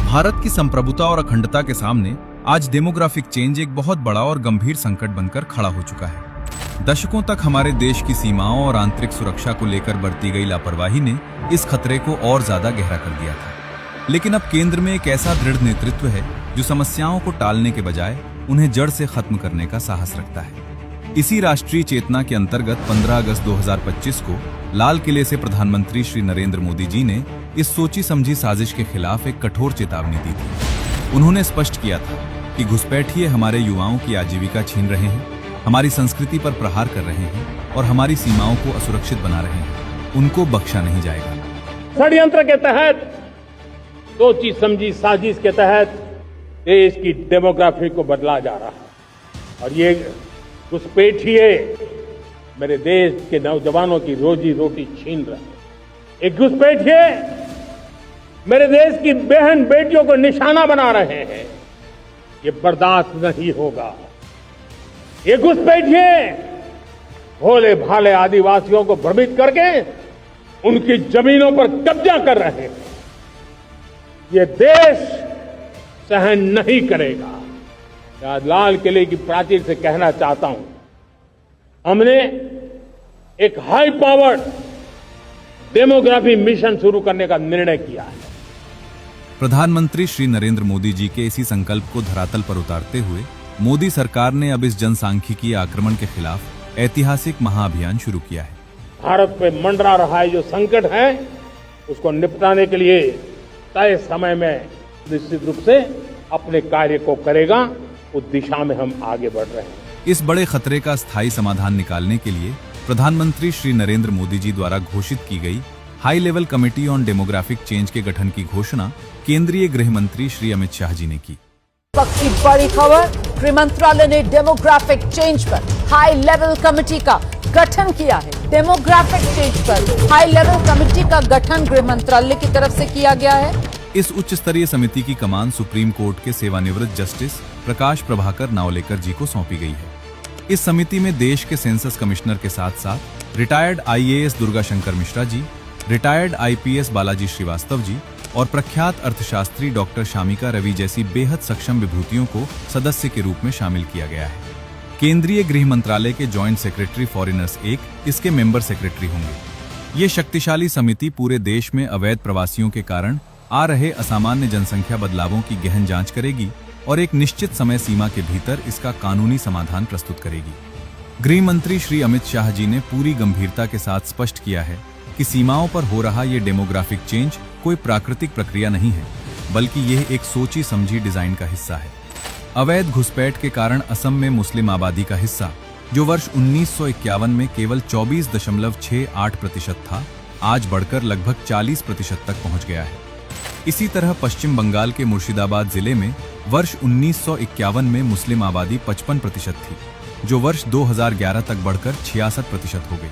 भारत की संप्रभुता और अखंडता के सामने आज डेमोग्राफिक चेंज एक बहुत बड़ा और गंभीर संकट बनकर खड़ा हो चुका है। दशकों तक हमारे देश की सीमाओं और आंतरिक सुरक्षा को लेकर बरती गई लापरवाही ने इस खतरे को और ज्यादा गहरा कर दिया था। लेकिन अब केंद्र में एक ऐसा दृढ़ नेतृत्व है जो समस्याओं को टालने के बजाय उन्हें जड़ से खत्म करने का साहस रखता है। इसी राष्ट्रीय चेतना के अंतर्गत 15 अगस्त 2025 को लाल किले से प्रधानमंत्री श्री नरेंद्र मोदी जी ने इस सोची समझी साजिश के खिलाफ एक कठोर चेतावनी दी थी। उन्होंने स्पष्ट किया था कि घुसपैठिए हमारे युवाओं की आजीविका छीन रहे हैं, हमारी संस्कृति पर प्रहार कर रहे हैं और हमारी सीमाओं को असुरक्षित बना रहे हैं। उनको बख्शा नहीं जाएगा। षड्यंत्र के तहत, सोची समझी साजिश के तहत देश की डेमोग्राफी को बदला जा रहा है और ये घुसपैठिए मेरे देश के नौजवानों की रोजी रोटी छीन रहे हैं। एक घुसपैठिए मेरे देश की बहन बेटियों को निशाना बना रहे हैं। ये बर्दाश्त नहीं होगा। ये घुसपैठिए भोले भाले आदिवासियों को भ्रमित करके उनकी जमीनों पर कब्जा कर रहे हैं। ये देश सहन नहीं करेगा। आज लाल किले की प्राचीर से कहना चाहता हूं, हमने एक हाई पावर्ड डेमोग्राफी मिशन शुरू करने का निर्णय किया है। प्रधानमंत्री श्री नरेंद्र मोदी जी के इसी संकल्प को धरातल पर उतारते हुए मोदी सरकार ने अब इस जनसांख्यिकीय आक्रमण के खिलाफ ऐतिहासिक महाअभियान शुरू किया है। भारत पे मंडरा रहा है जो संकट है, उसको निपटाने के लिए तय समय में निश्चित रूप से अपने कार्य को करेगा। उस दिशा में हम आगे बढ़ रहे हैं। इस बड़े खतरे का स्थायी समाधान निकालने के लिए प्रधानमंत्री श्री नरेंद्र मोदी जी द्वारा घोषित की गई high level committee on demographic change के गठन की घोषणा केंद्रीय गृह मंत्री श्री अमित शाह जी ने की। वक्त की बड़ी खबर, गृह मंत्रालय ने डेमोग्राफिक चेंज पर हाई लेवल कमेटी का गठन किया है। डेमोग्राफिक चेंज पर हाई लेवल कमेटी का गठन गृह मंत्रालय की तरफ से किया गया है। इस उच्च स्तरीय समिति की कमान सुप्रीम कोर्ट के सेवानिवृत्त जस्टिस प्रकाश प्रभाकर नावलेकर जी को सौंपी गई है। इस समिति में देश के सेंसस कमिश्नर के साथ साथ retired IAS Durga Shankar Mishra ji, retired IPS Balaji Srivastava ji और प्रख्यात अर्थशास्त्री डॉक्टर शामिका रवि जैसी बेहद सक्षम विभूतियों को सदस्य के रूप में शामिल किया गया है। केंद्रीय गृह मंत्रालय के जॉइंट सेक्रेटरी फॉरेनर्स इसके मेंबर सेक्रेटरी होंगे। ये शक्तिशाली समिति पूरे देश में अवैध प्रवासियों के कारण आ रहे असामान्य जनसंख्या बदलावों की गहन जांच करेगी और एक निश्चित समय सीमा के भीतर इसका कानूनी समाधान प्रस्तुत करेगी। गृह मंत्री श्री अमित शाह जी ने पूरी गंभीरता के साथ स्पष्ट किया है कि सीमाओं पर हो रहा ये डेमोग्राफिक चेंज कोई प्राकृतिक प्रक्रिया नहीं है, बल्कि यह एक सोची समझी डिजाइन का हिस्सा है। अवैध घुसपैठ के कारण असम में मुस्लिम आबादी का हिस्सा, जो वर्ष 1951 में केवल 24.68% था, आज बढ़कर लगभग 40% तक पहुंच गया है। इसी तरह पश्चिम बंगाल के मुर्शिदाबाद जिले में वर्ष 1951 में मुस्लिम आबादी 55% थी, जो वर्ष 2011 तक बढ़कर 66% हो गई।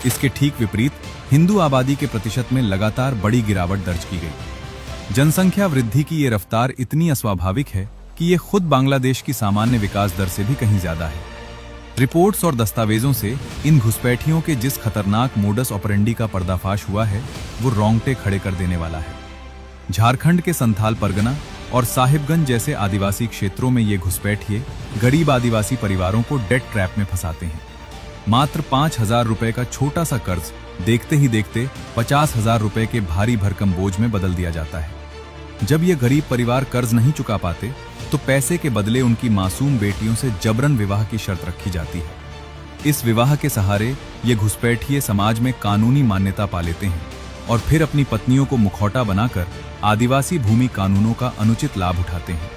इसके ठीक विपरीत हिंदू आबादी के प्रतिशत में लगातार बड़ी गिरावट दर्ज की गई। जनसंख्या वृद्धि की ये रफ्तार इतनी अस्वाभाविक है कि ये खुद बांग्लादेश की सामान्य विकास दर से भी कहीं ज्यादा है। रिपोर्ट्स और दस्तावेजों से इन घुसपैठियों के जिस खतरनाक मोडस ऑपरेंडी का पर्दाफाश हुआ है, वो रोंगटे खड़े कर देने वाला है। झारखंड के संथाल परगना और साहिबगंज जैसे आदिवासी क्षेत्रों में ये घुसपैठिए गरीब आदिवासी परिवारों को डेट ट्रैप में फंसाते हैं। मात्र 5,000 रुपए का छोटा सा कर्ज देखते ही देखते 50,000 रुपए के भारी भरकम बोझ में बदल दिया जाता है। जब ये गरीब परिवार कर्ज नहीं चुका पाते तो पैसे के बदले उनकी मासूम बेटियों से जबरन विवाह की शर्त रखी जाती है। इस विवाह के सहारे ये घुसपैठिए समाज में कानूनी मान्यता पा लेते हैं और फिर अपनी पत्नियों को मुखौटा बनाकर आदिवासी भूमि कानूनों का अनुचित लाभ उठाते हैं।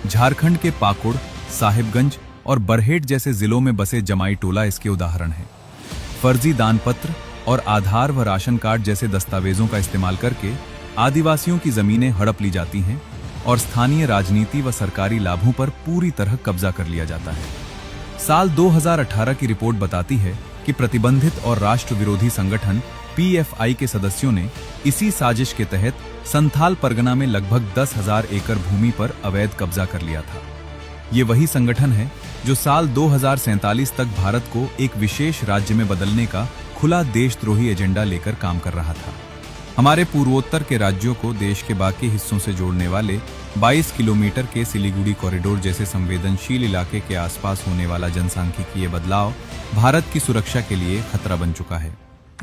झारखंड के पाकुड़, साहिबगंज और बरहेट जैसे जिलों में बसे जमाई टोला इसके उदाहरण है। फर्जी दान पत्र और आधार व राशन कार्ड जैसे दस्तावेजों का इस्तेमाल करके आदिवासियों की जमीनें हड़प ली जाती हैं और स्थानीय राजनीति व सरकारी लाभों पर पूरी तरह कब्जा कर लिया जाता है। साल 2018 की रिपोर्ट बताती है कि प्रतिबंधित और राष्ट्र विरोधी संगठन PFI के सदस्यों ने इसी साजिश के तहत संथाल परगना में लगभग 10,000 एकड़ भूमि पर अवैध कब्जा कर लिया था। ये वही संगठन है जो साल 2047 तक भारत को एक विशेष राज्य में बदलने का खुला देशद्रोही एजेंडा लेकर काम कर रहा था। हमारे पूर्वोत्तर के राज्यों को देश के बाकी हिस्सों से जोड़ने वाले 22 किलोमीटर के सिलीगुड़ी कॉरिडोर जैसे संवेदनशील इलाके के आसपास होने वाला जनसांख्यिकीय बदलाव भारत की सुरक्षा के लिए खतरा बन चुका है।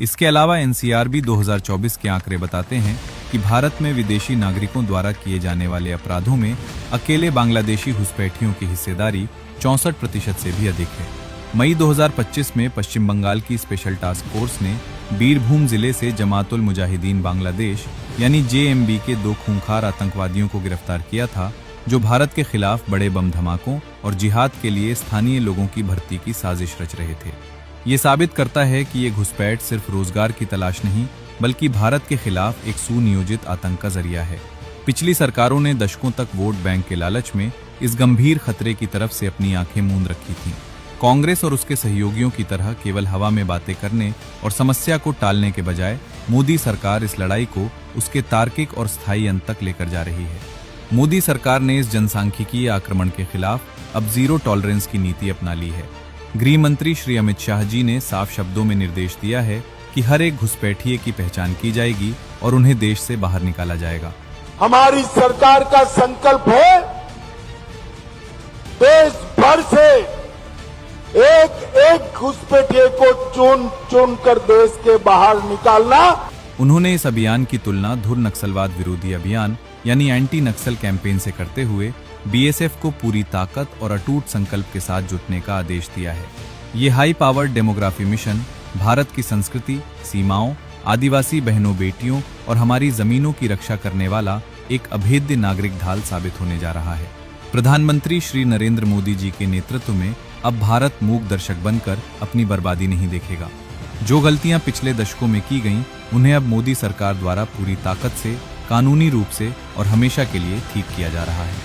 इसके अलावा एनसीआरबी 2024 के आंकड़े बताते हैं कि भारत में विदेशी नागरिकों द्वारा किए जाने वाले अपराधों में अकेले बांग्लादेशी घुसपैठियों की हिस्सेदारी 64% से भी अधिक है। मई 2025 में पश्चिम बंगाल की स्पेशल टास्क फोर्स ने बीरभूम जिले से जमातुल मुजाहिदीन बांग्लादेश यानी जेएमबी के 2 खूंखार आतंकवादियों को गिरफ्तार किया था, जो भारत के खिलाफ बड़े बम धमाकों और जिहाद के लिए स्थानीय लोगों की भर्ती की साजिश रच रहे थे। ये साबित करता है कि ये घुसपैठ सिर्फ रोजगार की तलाश नहीं, बल्कि भारत के खिलाफ एक सुनियोजित आतंक का जरिया है। पिछली सरकारों ने दशकों तक वोट बैंक के लालच में इस गंभीर खतरे की तरफ से अपनी आंखें मूंद रखी थीं। कांग्रेस और उसके सहयोगियों की तरह केवल हवा में बातें करने और समस्या को टालने के बजाय मोदी सरकार इस लड़ाई को उसके तार्किक और स्थायी अंत तक लेकर जा रही है। मोदी सरकार ने इस जनसांख्यिकीय आक्रमण के खिलाफ अब जीरो टॉलरेंस की नीति अपना ली है। गृह मंत्री श्री अमित शाह जी ने साफ शब्दों में निर्देश दिया है कि हर एक घुसपैठिए की पहचान की जाएगी और उन्हें देश से बाहर निकाला जाएगा। हमारी सरकार का संकल्प है देश भर से एक एक घुसपैठिए को चुन चुन कर देश के बाहर निकालना। उन्होंने इस अभियान की तुलना धुर नक्सलवाद विरोधी अभियान यानी एंटी नक्सल कैंपेन से करते हुए बीएसएफ को पूरी ताकत और अटूट संकल्प के साथ जुटने का आदेश दिया है। ये high powered demography mission Bharat की संस्कृति, सीमाओं, आदिवासी बहनों बेटियों और हमारी जमीनों की रक्षा करने वाला एक अभेद्य नागरिक ढाल साबित होने जा रहा है। प्रधानमंत्री श्री नरेंद्र मोदी जी के नेतृत्व में अब भारत मूक दर्शक बनकर अपनी बर्बादी नहीं देखेगा। जो गलतियां पिछले दशकों में की गईं, उन्हें अब मोदी सरकार द्वारा पूरी ताकत से, कानूनी रूप से और हमेशा के लिए ठीक किया जा रहा है।